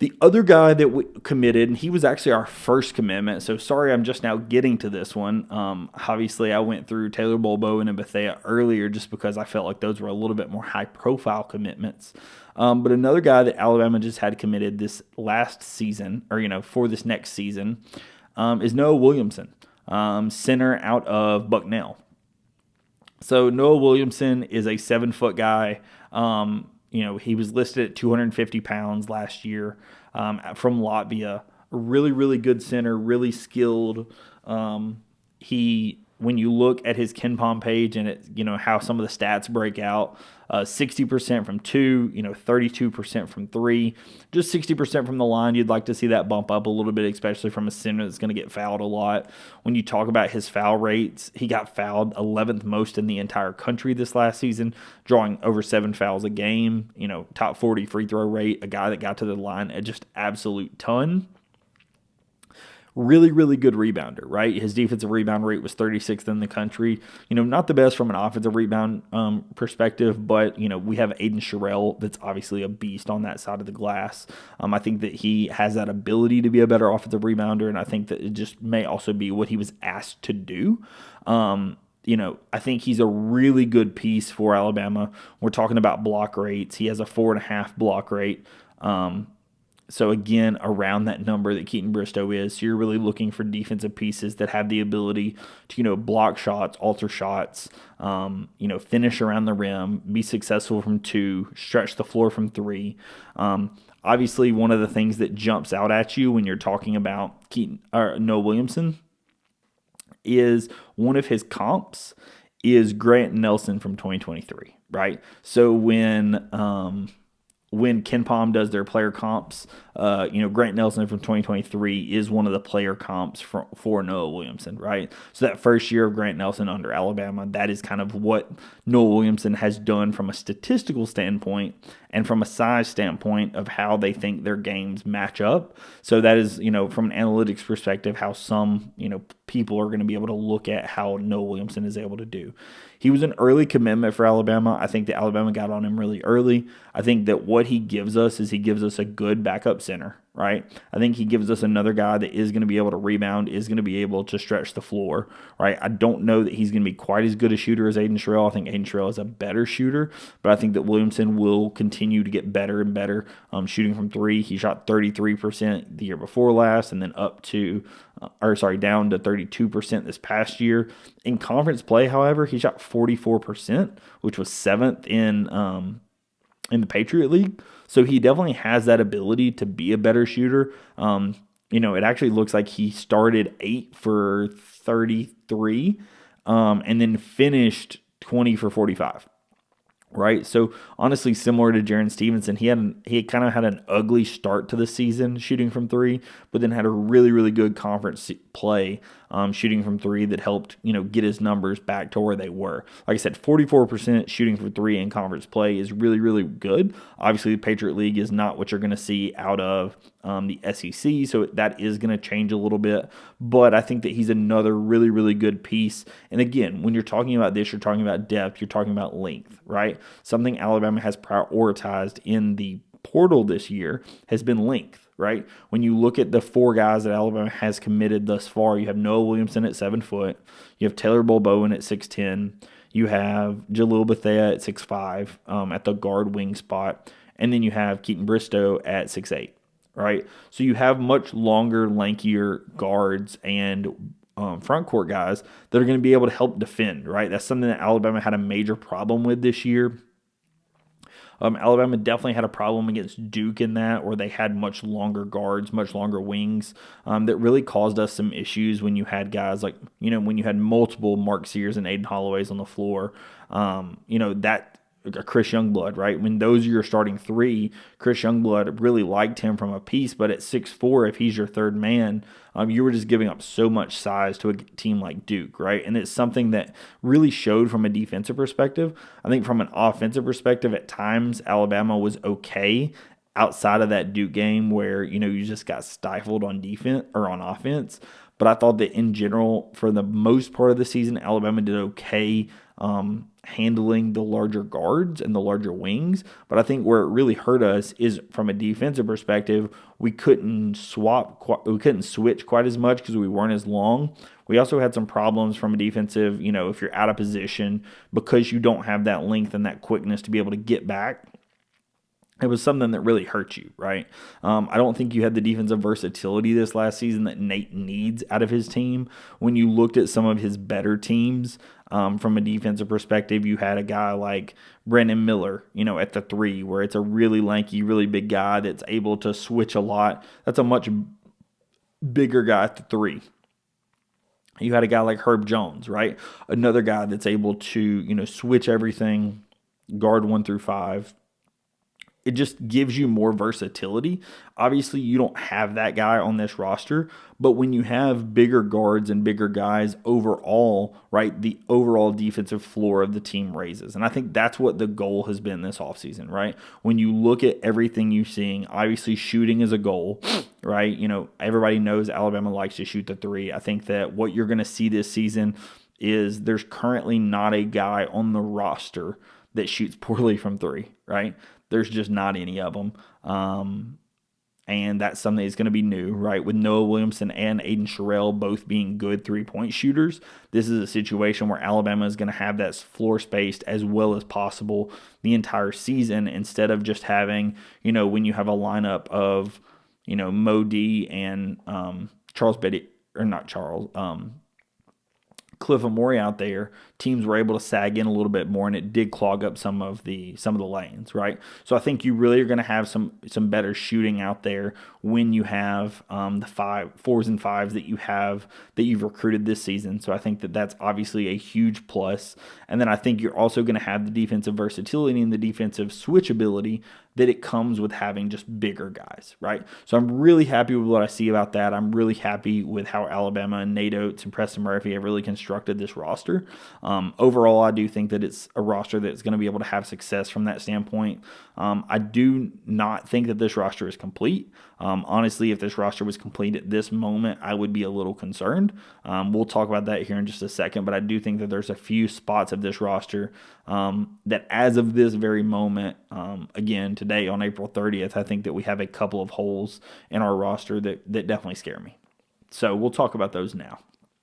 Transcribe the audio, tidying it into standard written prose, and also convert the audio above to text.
The other guy that we committed, and he was actually our first commitment. So sorry, I'm just now getting to this one. Obviously, I went through Taylor Bolbo and Bethea earlier just because I felt like those were a little bit more high-profile commitments. But another guy that Alabama just had committed this last season, or for this next season, is Noah Williamson, center out of Bucknell. So Noah Williamson is a 7-foot guy. He was listed at 250 pounds last year from Latvia. A really, really good center, really skilled. When you look at his KenPom page and how some of the stats break out, 60% from 2, 32% from 3, just 60% from the line. You'd like to see that bump up a little bit, especially from a center that's going to get fouled a lot. When you talk about his foul rates, he got fouled 11th most in the entire country this last season, drawing over 7 fouls a game. Top 40 free throw rate, a guy that got to the line at just absolute ton. Really, really good rebounder, right? His defensive rebound rate was 36th in the country. Not the best from an offensive rebound perspective, but, we have Aiden Sherrill that's obviously a beast on that side of the glass. I think that he has that ability to be a better offensive rebounder, and I think that it just may also be what he was asked to do. I think he's a really good piece for Alabama. We're talking about block rates. He has a 4.5 block rate. So again, around that number that Keaton Bristow is. So you're really looking for defensive pieces that have the ability to, block shots, alter shots, finish around the rim, be successful from 2, stretch the floor from 3. Obviously, one of the things that jumps out at you when you're talking about Noah Williamson is one of his comps is Grant Nelson from 2023, right? So when KenPom does their player comps, Grant Nelson from 2023 is one of the player comps for Noah Williamson, right? So that first year of Grant Nelson under Alabama, that is kind of what Noah Williamson has done from a statistical standpoint and from a size standpoint of how they think their games match up. So that is, from an analytics perspective, how some, people are going to be able to look at how Noah Williamson is able to do. He was an early commitment for Alabama. I think that Alabama got on him really early. I think that what he gives us is he gives us a good backup center, right? I think he gives us another guy that is going to be able to rebound, is going to be able to stretch the floor, right? I don't know that he's going to be quite as good a shooter as Aiden Sherrill. I think Aiden Sherrill is a better shooter, but I think that Williamson will continue to get better and better shooting from 3. He shot 33% the year before last, and then down to 32% this past year. In conference play, however, he shot 44%, which was 7th in the Patriot League. So he definitely has that ability to be a better shooter. It actually looks like he started 8 for 33 and then finished 20 for 45. Right, so honestly, similar to Jaron Stevenson, he kind of had an ugly start to the season shooting from 3, but then had a really, really good conference play shooting from 3 that helped get his numbers back to where they were. Like I said, 44% shooting from 3 in conference play is really, really good. Obviously, the Patriot League is not what you're going to see out of the SEC, so that is going to change a little bit. But I think that he's another really, really good piece. And again, when you're talking about this, you're talking about depth, you're talking about length, right? Something Alabama has prioritized in the portal this year has been length, right? When you look at the 4 guys that Alabama has committed thus far, you have Noah Williamson at 7 foot, you have Taylor Bolbowen at 6'10", you have Jalil Bethea at 6'5", at the guard wing spot, and then you have Keaton Bristow at 6'8", right? So you have much longer, lankier guards and front court guys that are going to be able to help defend, right? That's something that Alabama had a major problem with this year. Alabama definitely had a problem against Duke in that, where they had much longer guards, much longer wings, that really caused us some issues when you had guys like, when you had multiple Mark Sears and Aiden Holloways on the floor, that Chris Youngblood, right? When those are your starting 3, Chris Youngblood really liked him from a piece, but at 6'4", if he's your third man, you were just giving up so much size to a team like Duke, right? And it's something that really showed from a defensive perspective. I think from an offensive perspective, at times Alabama was okay outside of that Duke game where, you just got stifled on defense or on offense. But I thought that in general, for the most part of the season, Alabama did okay handling the larger guards and the larger wings. But I think where it really hurt us is from a defensive perspective, we couldn't switch quite as much because we weren't as long. We also had some problems from a defensive, if you're out of position because you don't have that length and that quickness to be able to get back. It was something that really hurt you, right? I don't think you had the defensive versatility this last season that Nate needs out of his team. When you looked at some of his better teams from a defensive perspective, you had a guy like Brandon Miller, at the 3, where it's a really lanky, really big guy that's able to switch a lot. That's a much bigger guy at the 3. You had a guy like Herb Jones, right? Another guy that's able to, switch everything, guard 1 through 5. It just gives you more versatility. Obviously, you don't have that guy on this roster, but when you have bigger guards and bigger guys overall, right, the overall defensive floor of the team raises. And I think that's what the goal has been this offseason, right? When you look at everything you're seeing, obviously shooting is a goal, right? Everybody knows Alabama likes to shoot the 3. I think that what you're going to see this season is there's currently not a guy on the roster that shoots poorly from 3, right? There's just not any of them. And that's something that's going to be new, right? With Noah Williamson and Aiden Sherrill both being good 3-point shooters, this is a situation where Alabama is going to have that floor spaced as well as possible the entire season instead of just having, when you have a lineup of, Mo D and Charles Betty, or not Charles, Cliff Amore out there, teams were able to sag in a little bit more, and it did clog up some of the lanes, right? So I think you really are going to have some better shooting out there when you have the 4s and 5s that you've recruited this season. So I think that that's obviously a huge plus. And then I think you're also going to have the defensive versatility and the defensive switchability that it comes with having just bigger guys, right? So I'm really happy with what I see about that. I'm really happy with how Alabama and Nate Oates and Preston Murphy have really constructed this roster. Overall, I do think that it's a roster that's going to be able to have success from that standpoint. I do not think that this roster is complete. Honestly, if this roster was complete at this moment, I would be a little concerned. We'll talk about that here in just a second, but I do think that there's a few spots of this roster that as of this very moment, again, today on April 30th, I think that we have a couple of holes in our roster that definitely scare me. So we'll talk about those now.